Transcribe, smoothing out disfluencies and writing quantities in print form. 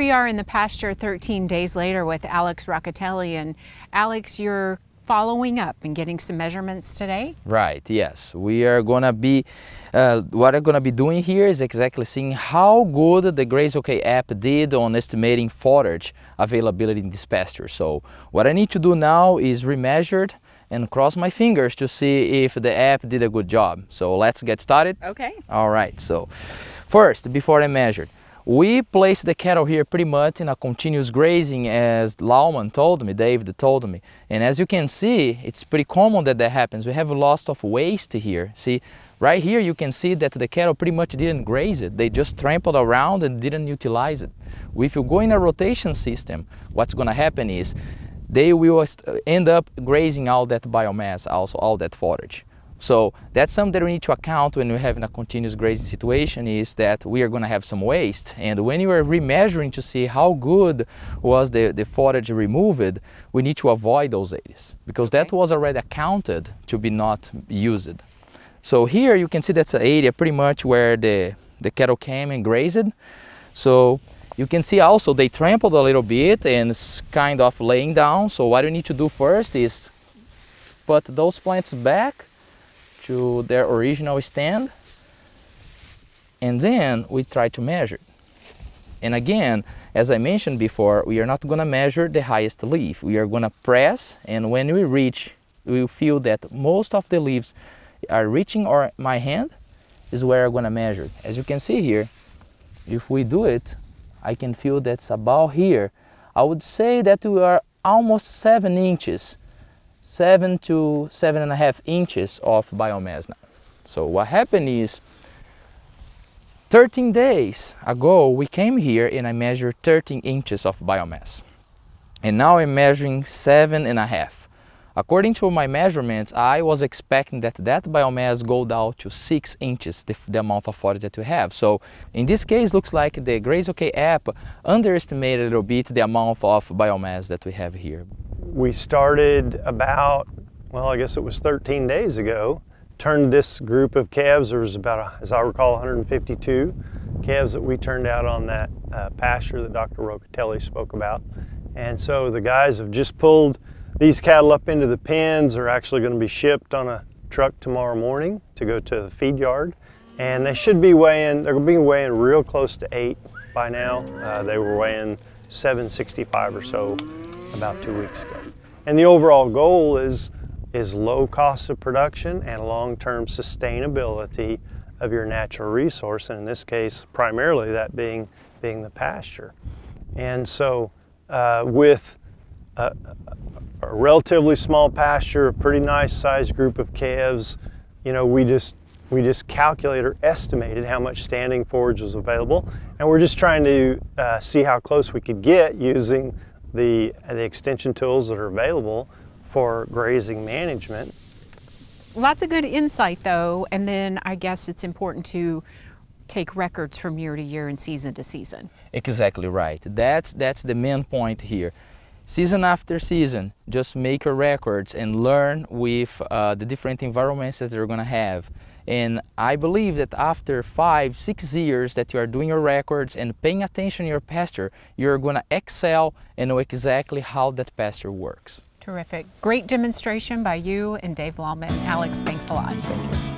we are in the pasture 13 days later with Alex Rocateli. And Alex, you're following up and getting some measurements today? Right, yes. We are gonna be, what I'm gonna be doing here is exactly seeing how good the GrazeOK app did on estimating forage availability in this pasture. So what I need to do now is remeasure and cross my fingers to see if the app did a good job. So let's get started. Okay. All right, so first, before I measured, we place the cattle here pretty much in a continuous grazing, as Lalman told me, David told me. And as you can see, it's pretty common that happens. We have a loss of waste here. See, right here you can see that the cattle pretty much didn't graze it. They just trampled around and didn't utilize it. If you go in a rotation system, what's going to happen is they will end up grazing all that biomass, also all that forage. So that's something that we need to account when we're having a continuous grazing situation, is that we are going to have some waste. And when you are remeasuring to see how good was the forage removed, we need to avoid those areas, because that was already accounted to be not used. So here you can see that's an area pretty much where the cattle came and grazed. So you can see also they trampled a little bit and it's kind of laying down. So what you need to do first is put those plants back to their original stand, and then we try to measure. And again, as I mentioned before, we are not going to measure the highest leaf. We are going to press, and when we reach, we will feel that most of the leaves are reaching my hand is where I'm going to measure. As you can see here, if we do it, I can feel that's about here. I would say that we are almost 7 inches. 7 to 7.5 inches of biomass now. So what happened is 13 days ago we came here and I measured 13 inches of biomass, and now I'm measuring 7.5. According to my measurements, I was expecting that biomass go down to 6 inches, the amount of forage that we have. So in this case, looks like the GrazeOK app underestimated a little bit the amount of biomass that we have here. We started about, well, I guess it was 13 days ago, turned this group of calves. There was about, as I recall, 152 calves that we turned out on that pasture that Dr. Rocateli spoke about. And so the guys have just pulled these cattle up into the pens. They're actually going to be shipped on a truck tomorrow morning to go to the feed yard. And they should be weighing, they're going to be weighing real close to 8 by now. They were weighing 765 or so about 2 weeks ago. And the overall goal is low cost of production and long-term sustainability of your natural resource, and in this case primarily that being the pasture. And so with a relatively small pasture, a pretty nice sized group of calves, you know, we just calculated or estimated how much standing forage was available, and we're just trying to see how close we could get using the extension tools that are available for grazing management. Lots of good insight though, and then I guess it's important to take records from year to year and season to season. Exactly right. That's the main point here. Season after season, just make your records and learn with the different environments that you're going to have. And I believe that after 5-6 years that you are doing your records and paying attention to your pasture, you're going to excel and know exactly how that pasture works. Terrific. Great demonstration by you and Dave Lalman. Alex, thanks a lot. Thank you.